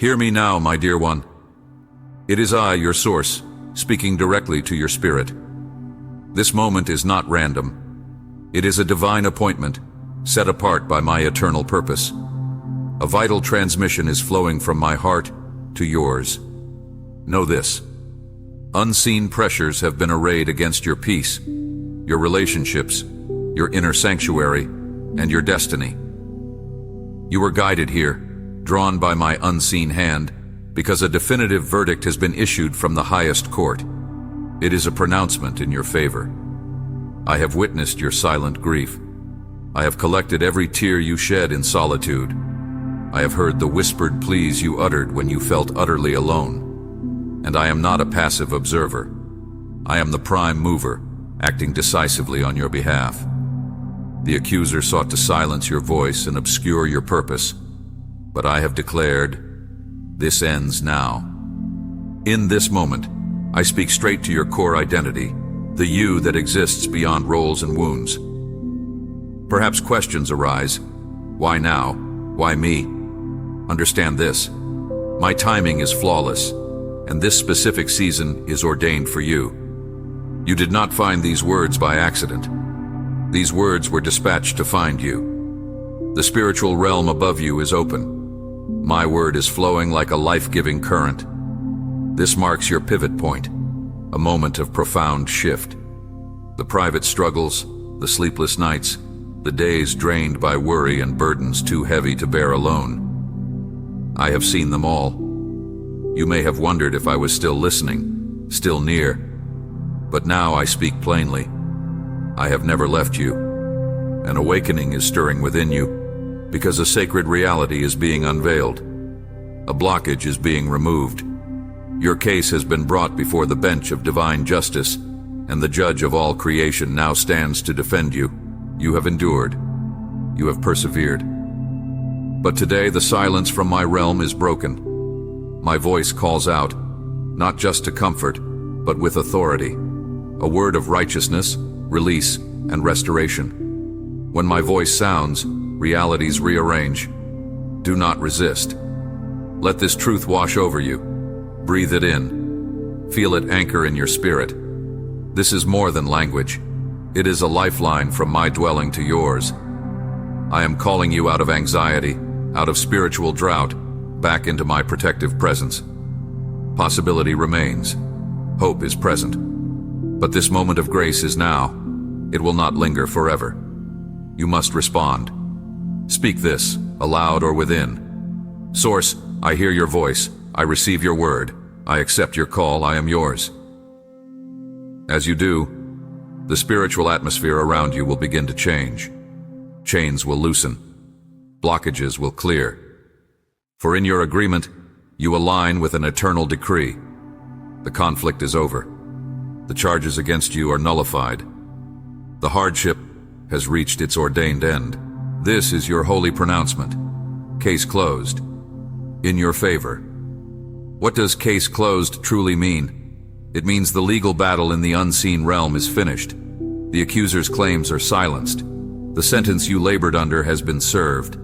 Hear me now, my dear one. It is I, your source, speaking directly to your spirit. This moment is not random. It is a divine appointment, set apart by my eternal purpose. A vital transmission is flowing from my heart to yours. Know this. Unseen pressures have been arrayed against your peace, your relationships, your inner sanctuary, and your destiny. You were guided here, drawn by my unseen hand, because a definitive verdict has been issued from the highest court. It is a pronouncement in your favor. I have witnessed your silent grief. I have collected every tear you shed in solitude. I have heard the whispered pleas you uttered when you felt utterly alone. And I am not a passive observer. I am the prime mover, acting decisively on your behalf. The accuser sought to silence your voice and obscure your purpose, but I have declared, this ends now. In this moment, I speak straight to your core identity, the you that exists beyond roles and wounds. Perhaps questions arise. Why now? Why me? Understand this. My timing is flawless, and this specific season is ordained for you. You did not find these words by accident. These words were dispatched to find you. The spiritual realm above you is open. My word is flowing like a life-giving current. This marks your pivot point, a moment of profound shift. The private struggles, the sleepless nights, the days drained by worry and burdens too heavy to bear alone. I have seen them all. You may have wondered if I was still listening, still near. But now I speak plainly. I have never left you. An awakening is stirring within you, because a sacred reality is being unveiled. A blockage is being removed. Your case has been brought before the bench of divine justice, and the judge of all creation now stands to defend you. You have endured. You have persevered. But today the silence from my realm is broken. My voice calls out, not just to comfort, but with authority. A word of righteousness, release, and restoration. When my voice sounds, realities rearrange. Do not resist. Let this truth wash over you. Breathe it in. Feel it anchor in your spirit. This is more than language. It is a lifeline from my dwelling to yours. I am calling you out of anxiety, out of spiritual drought, back into my protective presence. Possibility remains. Hope is present. But this moment of grace is now. It will not linger forever. You must respond. Speak this, aloud or within. Source, I hear your voice. I receive your word. I accept your call. I am yours. As you do, the spiritual atmosphere around you will begin to change. Chains will loosen. Blockages will clear. For in your agreement, you align with an eternal decree. The conflict is over. The charges against you are nullified. The hardship has reached its ordained end. This is your holy pronouncement. Case closed. In your favor. What does case closed truly mean? It means the legal battle in the unseen realm is finished. The accuser's claims are silenced. The sentence you labored under has been served.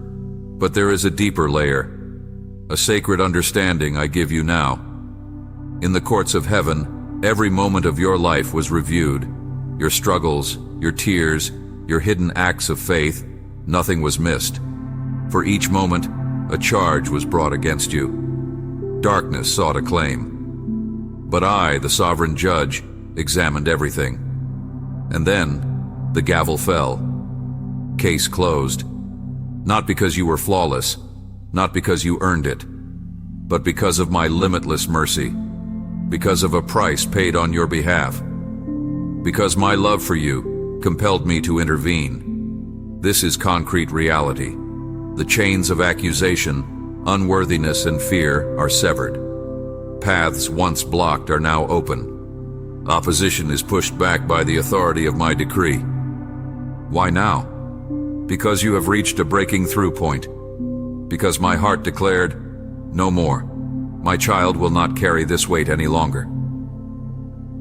But there is a deeper layer, a sacred understanding I give you now. In the courts of heaven, every moment of your life was reviewed. Your struggles, your tears, your hidden acts of faith, nothing was missed. For each moment, a charge was brought against you. Darkness sought a claim. But I, the sovereign judge, examined everything. And then, the gavel fell. Case closed. Not because you were flawless, not because you earned it, but because of my limitless mercy, because of a price paid on your behalf, because my love for you compelled me to intervene. This is concrete reality. The chains of accusation, unworthiness, and fear are severed. Paths once blocked are now open. Opposition is pushed back by the authority of my decree. Why now? Because you have reached a breaking through point. Because my heart declared, no more. My child will not carry this weight any longer.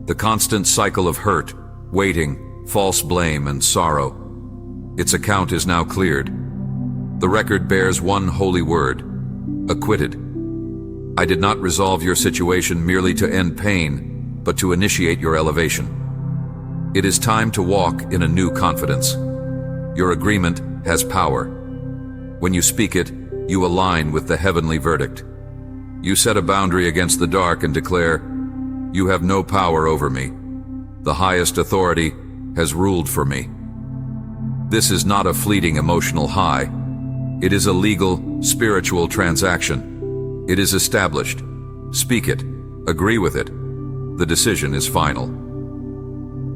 The constant cycle of hurt, waiting, false blame, and sorrow. Its account is now cleared. The record bears one holy word, acquitted. I did not resolve your situation merely to end pain, but to initiate your elevation. It is time to walk in a new confidence. Your agreement has power. When you speak it, you align with the heavenly verdict. You set a boundary against the dark and declare, "You have no power over me. The highest authority has ruled for me." This is not a fleeting emotional high. It is a legal, spiritual transaction. It is established. Speak it. Agree with it. The decision is final.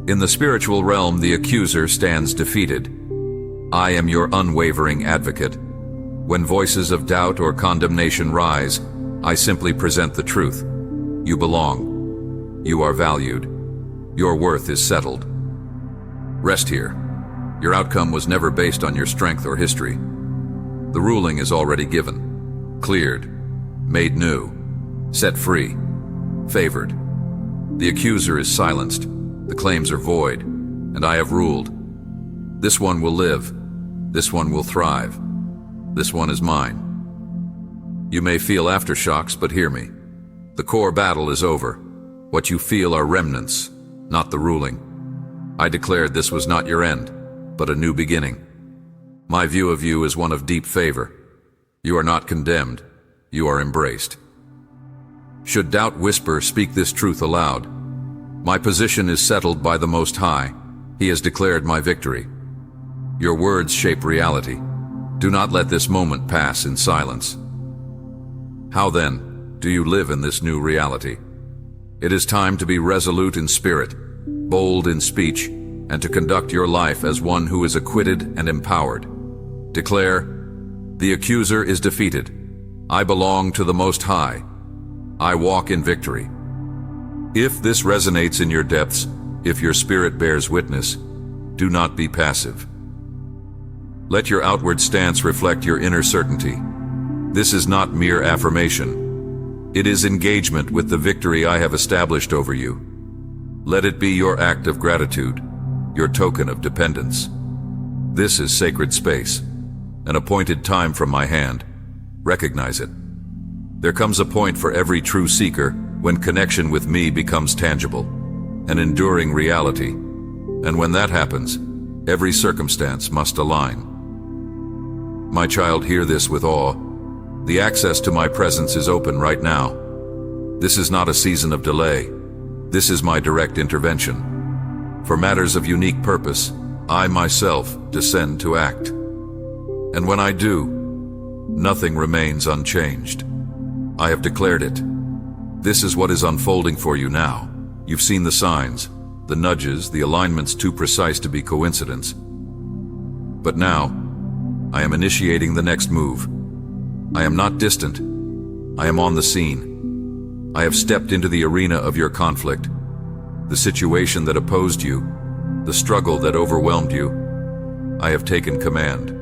In the spiritual realm, the accuser stands defeated. I am your unwavering advocate. When voices of doubt or condemnation rise, I simply present the truth. You belong. You are valued. Your worth is settled. Rest here. Your outcome was never based on your strength or history. The ruling is already given, cleared, made new, set free, favored. The accuser is silenced. The claims are void, and I have ruled. This one will live. This one will thrive. This one is mine. You may feel aftershocks, but hear me. The core battle is over. What you feel are remnants, not the ruling. I declared this was not your end, but a new beginning. My view of you is one of deep favor. You are not condemned. You are embraced. Should doubt whisper, speak this truth aloud. My position is settled by the Most High. He has declared my victory. Your words shape reality. Do not let this moment pass in silence. How then do you live in this new reality? It is time to be resolute in spirit, bold in speech, and to conduct your life as one who is acquitted and empowered. Declare, the accuser is defeated. I belong to the Most High. I walk in victory. If this resonates in your depths, if your spirit bears witness, do not be passive. Let your outward stance reflect your inner certainty. This is not mere affirmation. It is engagement with the victory I have established over you. Let it be your act of gratitude, your token of dependence. This is sacred space, an appointed time from my hand. Recognize it. There comes a point for every true seeker when connection with me becomes tangible, an enduring reality. And when that happens, every circumstance must align. My child, hear this with awe. The access to my presence is open right now. This is not a season of delay. This is my direct intervention. For matters of unique purpose, I myself descend to act. And when I do, nothing remains unchanged. I have declared it. This is what is unfolding for you now. You've seen the signs, the nudges, the alignments too precise to be coincidence. But now, I am initiating the next move. I am not distant. I am on the scene. I have stepped into the arena of your conflict. The situation that opposed you, the struggle that overwhelmed you, I have taken command.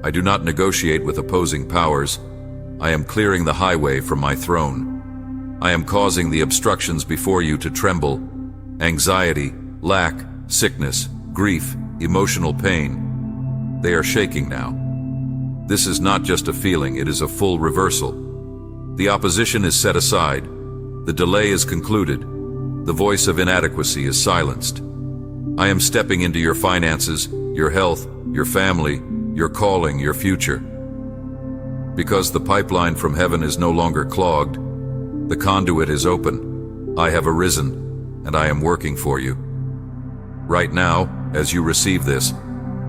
I do not negotiate with opposing powers. I am clearing the highway from my throne. I am causing the obstructions before you to tremble. Anxiety, lack, sickness, grief, emotional pain. They are shaking now. This is not just a feeling, it is a full reversal. The opposition is set aside. The delay is concluded. The voice of inadequacy is silenced. I am stepping into your finances, your health, your family, your calling, your future. Because the pipeline from heaven is no longer clogged, the conduit is open. I have arisen, and I am working for you. Right now, as you receive this,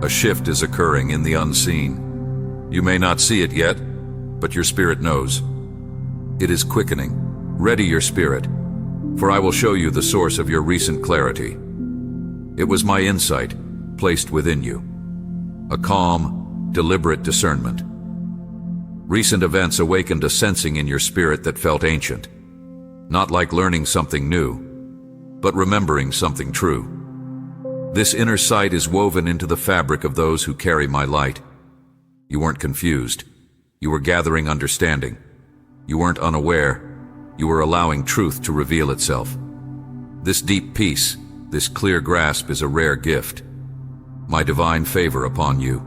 a shift is occurring in the unseen. You may not see it yet, but your spirit knows. It is quickening. Ready your spirit, for I will show you the source of your recent clarity. It was my insight placed within you. A calm, deliberate discernment. Recent events awakened a sensing in your spirit that felt ancient. Not like learning something new, but remembering something true. This inner sight is woven into the fabric of those who carry my light. You weren't confused. You were gathering understanding. You weren't unaware. You were allowing truth to reveal itself. This deep peace, this clear grasp is a rare gift. My divine favor upon you.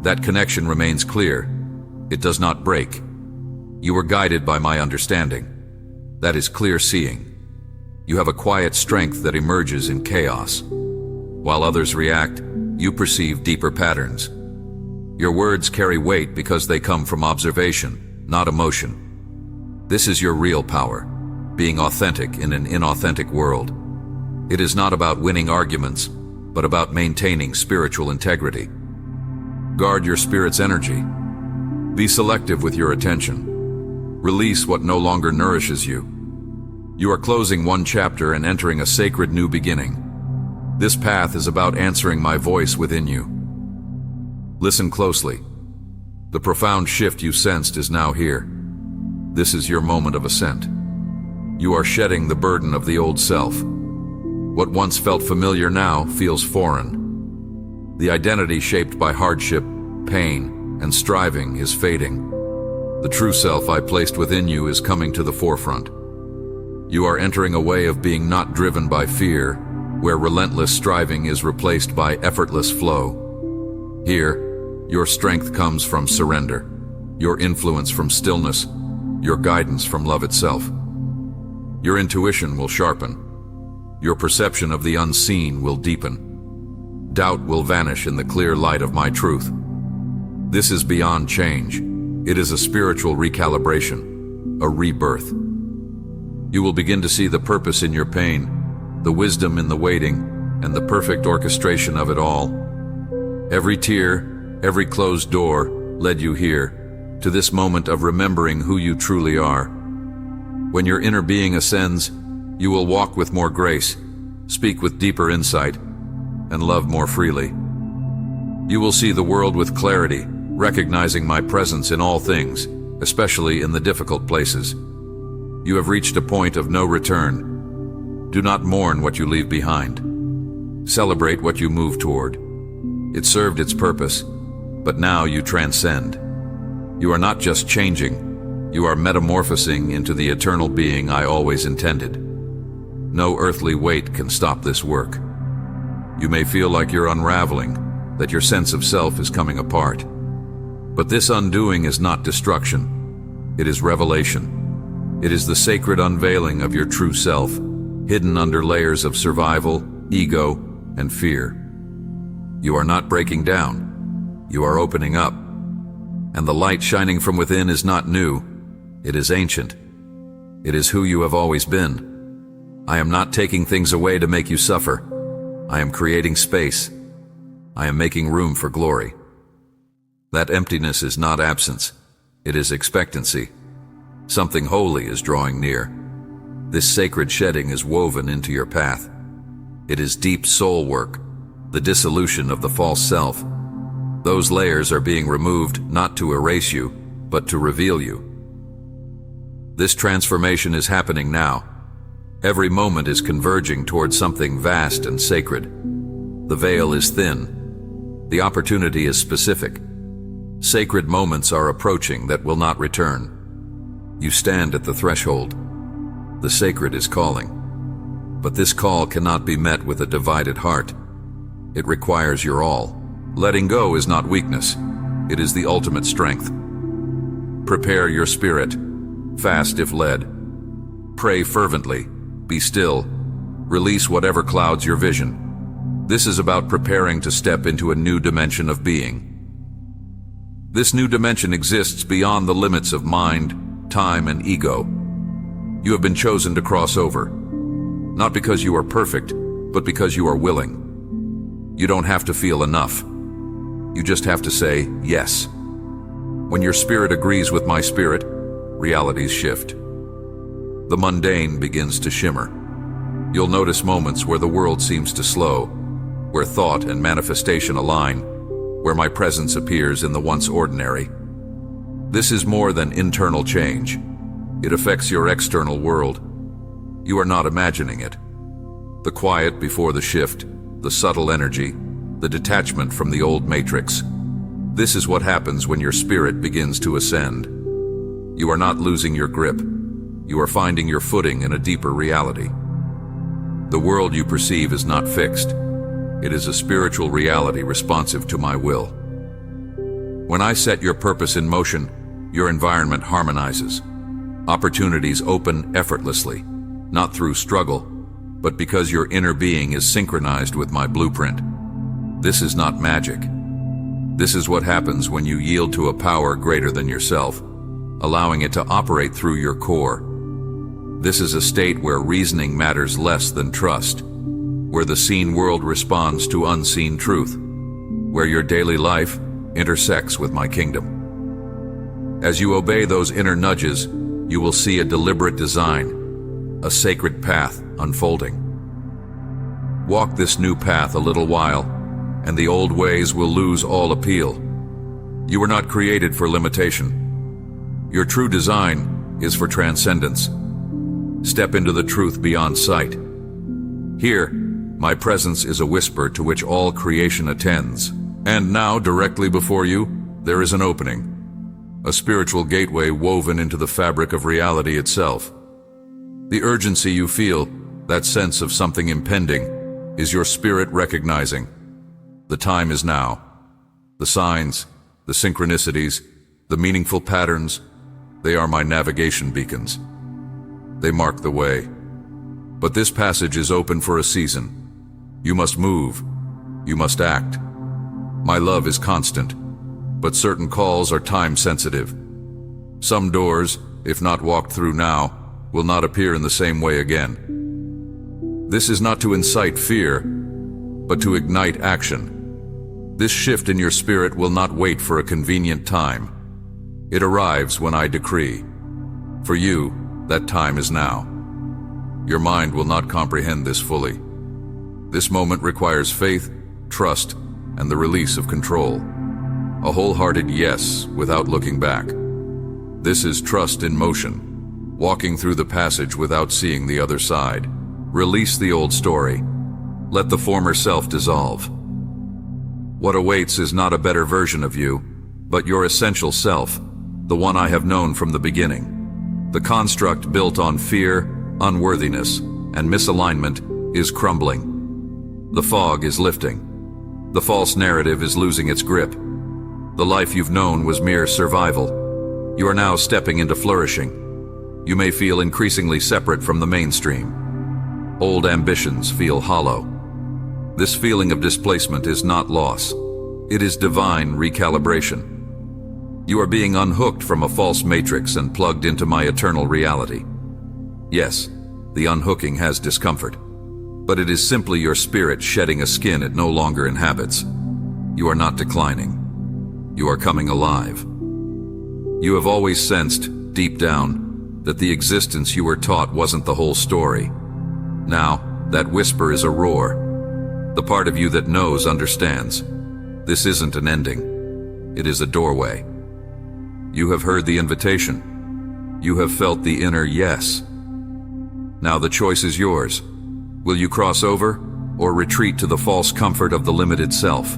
That connection remains clear. It does not break. You were guided by my understanding. That is clear seeing. You have a quiet strength that emerges in chaos. While others react, you perceive deeper patterns. Your words carry weight because they come from observation, not emotion. This is your real power, being authentic in an inauthentic world. It is not about winning arguments, but about maintaining spiritual integrity. Guard your spirit's energy. Be selective with your attention. Release what no longer nourishes you. You are closing one chapter and entering a sacred new beginning. This path is about answering my voice within you. Listen closely. The profound shift you sensed is now here. This is your moment of ascent. You are shedding the burden of the old self. What once felt familiar now feels foreign. The identity shaped by hardship, pain, and striving is fading. The true self I placed within you is coming to the forefront. You are entering a way of being not driven by fear, where relentless striving is replaced by effortless flow. Here, your strength comes from surrender, your influence from stillness, your guidance from love itself. Your intuition will sharpen. Your perception of the unseen will deepen. Doubt will vanish in the clear light of my truth. This is beyond change. It is a spiritual recalibration, a rebirth. You will begin to see the purpose in your pain, the wisdom in the waiting, and the perfect orchestration of it all. Every tear, every closed door led you here, to this moment of remembering who you truly are. When your inner being ascends, you will walk with more grace, speak with deeper insight, and love more freely. You will see the world with clarity, recognizing my presence in all things, especially in the difficult places. You have reached a point of no return. Do not mourn what you leave behind. Celebrate what you move toward. It served its purpose, but now you transcend. You are not just changing, you are metamorphosing into the eternal being I always intended. No earthly weight can stop this work. You may feel like you're unraveling, that your sense of self is coming apart. But this undoing is not destruction. It is revelation. It is the sacred unveiling of your true self, hidden under layers of survival, ego, and fear. You are not breaking down. You are opening up. And the light shining from within is not new. It is ancient. It is who you have always been. I am not taking things away to make you suffer. I am creating space. I am making room for glory. That emptiness is not absence. It is expectancy. Something holy is drawing near. This sacred shedding is woven into your path. It is deep soul work, the dissolution of the false self. Those layers are being removed not to erase you, but to reveal you. This transformation is happening now. Every moment is converging towards something vast and sacred. The veil is thin. The opportunity is specific. Sacred moments are approaching that will not return. You stand at the threshold. The sacred is calling. But this call cannot be met with a divided heart. It requires your all. Letting go is not weakness. It is the ultimate strength. Prepare your spirit. Fast if led. Pray fervently. Be still. Release whatever clouds your vision. This is about preparing to step into a new dimension of being. This new dimension exists beyond the limits of mind, time, and ego. You have been chosen to cross over, not because you are perfect, but because you are willing. You don't have to feel enough. You just have to say yes. When your spirit agrees with my spirit, realities shift. The mundane begins to shimmer. You'll notice moments where the world seems to slow, where thought and manifestation align, where my presence appears in the once ordinary. This is more than internal change. It affects your external world. You are not imagining it. The quiet before the shift, the subtle energy, the detachment from the old matrix. This is what happens when your spirit begins to ascend. You are not losing your grip. You are finding your footing in a deeper reality. The world you perceive is not fixed. It is a spiritual reality responsive to my will. When I set your purpose in motion, your environment harmonizes. Opportunities open effortlessly, not through struggle, but because your inner being is synchronized with my blueprint. This is not magic. This is what happens when you yield to a power greater than yourself, allowing it to operate through your core. This is a state where reasoning matters less than trust, where the seen world responds to unseen truth, where your daily life intersects with my kingdom. As you obey those inner nudges, you will see a deliberate design, a sacred path unfolding. Walk this new path a little while, and the old ways will lose all appeal. You were not created for limitation. Your true design is for transcendence. Step into the truth beyond sight. Here, my presence is a whisper to which all creation attends. And now, directly before you, there is an opening. A spiritual gateway woven into the fabric of reality itself. The urgency you feel, that sense of something impending, is your spirit recognizing. The time is now. The signs, the synchronicities, the meaningful patterns, they are my navigation beacons. They mark the way. But this passage is open for a season. You must move. You must act. My love is constant, but certain calls are time-sensitive. Some doors, if not walked through now, will not appear in the same way again. This is not to incite fear, but to ignite action. This shift in your spirit will not wait for a convenient time. It arrives when I decree. For you, that time is now. Your mind will not comprehend this fully. This moment requires faith, trust, and the release of control. A wholehearted yes without looking back. This is trust in motion, walking through the passage without seeing the other side. Release the old story. Let the former self dissolve. What awaits is not a better version of you, but your essential self, the one I have known from the beginning. The construct built on fear, unworthiness, and misalignment is crumbling. The fog is lifting. The false narrative is losing its grip. The life you've known was mere survival. You are now stepping into flourishing. You may feel increasingly separate from the mainstream. Old ambitions feel hollow. This feeling of displacement is not loss. It is divine recalibration. You are being unhooked from a false matrix and plugged into my eternal reality. Yes, the unhooking has discomfort, but it is simply your spirit shedding a skin it no longer inhabits. You are not declining. You are coming alive. You have always sensed, deep down, that the existence you were taught wasn't the whole story. Now, that whisper is a roar. The part of you that knows understands. This isn't an ending. It is a doorway. You have heard the invitation. You have felt the inner yes. Now the choice is yours. Will you cross over or retreat to the false comfort of the limited self?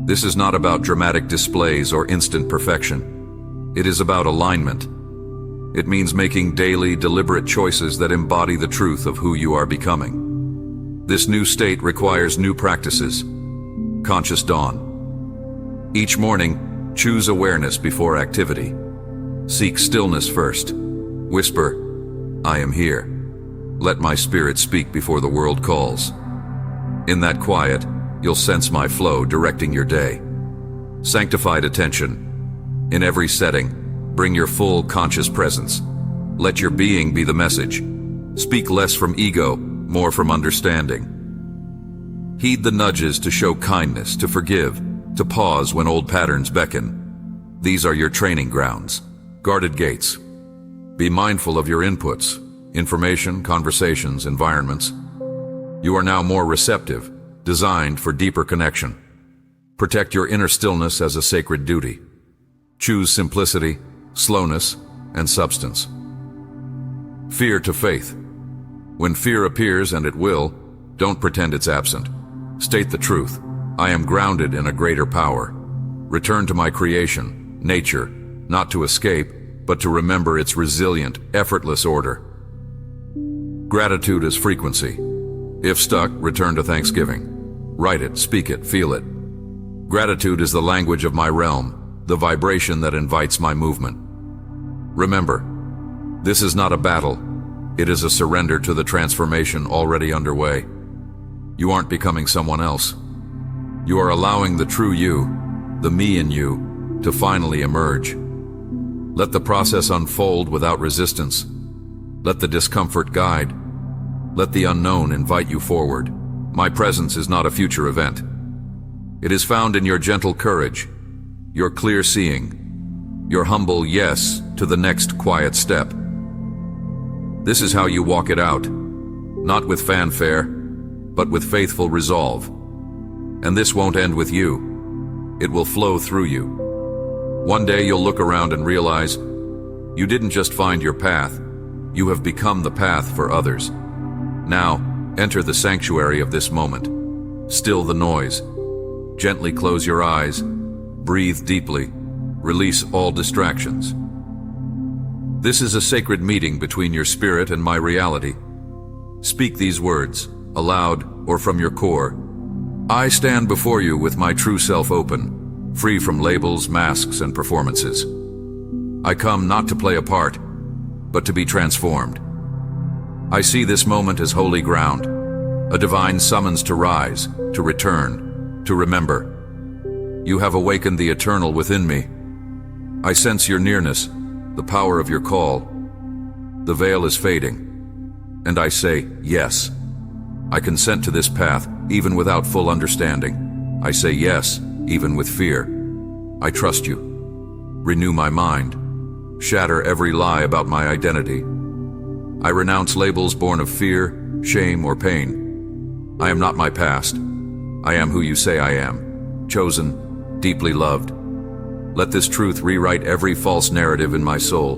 This is not about dramatic displays or instant perfection. It is about alignment. It means making daily, deliberate choices that embody the truth of who you are becoming. This new state requires new practices. Conscious dawn. Each morning, choose awareness before activity. Seek stillness first. Whisper, I am here. Let my spirit speak before the world calls. In that quiet, you'll sense my flow directing your day. Sanctified attention. In every setting, bring your full conscious presence. Let your being be the message. Speak less from ego, more from understanding. Heed the nudges to show kindness, to forgive, to pause when old patterns beckon. These are your training grounds, guarded gates. Be mindful of your inputs. Information, conversations, environments. You are now more receptive, designed for deeper connection. Protect your inner stillness as a sacred duty. Choose simplicity, slowness, and substance. Fear to faith. When fear appears, and it will, don't pretend it's absent. State the truth. I am grounded in a greater power. Return to my creation, nature, not to escape, but to remember its resilient, effortless order. Gratitude is frequency. If stuck, return to thanksgiving. Write it, speak it, feel it. Gratitude is the language of my realm, the vibration that invites my movement. Remember, this is not a battle. It is a surrender to the transformation already underway. You aren't becoming someone else. You are allowing the true you, the me in you, to finally emerge. Let the process unfold without resistance. Let the discomfort guide. Let the unknown invite you forward. My presence is not a future event. It is found in your gentle courage, your clear seeing, your humble yes to the next quiet step. This is how you walk it out, not with fanfare, but with faithful resolve. And this won't end with you. It will flow through you. One day you'll look around and realize you didn't just find your path, you have become the path for others. Now, enter the sanctuary of this moment. Still the noise. Gently close your eyes, breathe deeply, release all distractions. This is a sacred meeting between your spirit and my reality. Speak these words, aloud or from your core. I stand before you with my true self open, free from labels, masks, and performances. I come not to play a part, but to be transformed. I see this moment as holy ground, a divine summons to rise, to return, to remember. You have awakened the eternal within me. I sense your nearness, the power of your call. The veil is fading, and I say, yes. I consent to this path, even without full understanding. I say yes, even with fear. I trust you. Renew my mind. Shatter every lie about my identity. I renounce labels born of fear, shame, or pain. I am not my past. I am who you say I am, chosen, deeply loved. Let this truth rewrite every false narrative in my soul.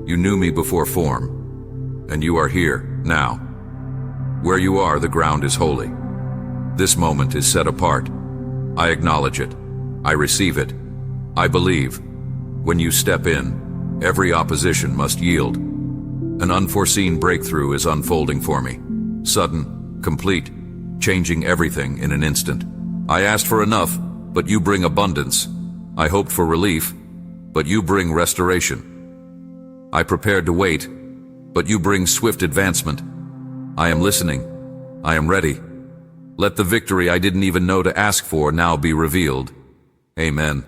You knew me before form, and you are here, now. Where you are, the ground is holy. This moment is set apart. I acknowledge it. I receive it. I believe. When you step in, every opposition must yield. An unforeseen breakthrough is unfolding for me. Sudden, complete, changing everything in an instant. I asked for enough, but you bring abundance. I hoped for relief, but you bring restoration. I prepared to wait, but you bring swift advancement. I am listening. I am ready. Let the victory I didn't even know to ask for now be revealed. Amen.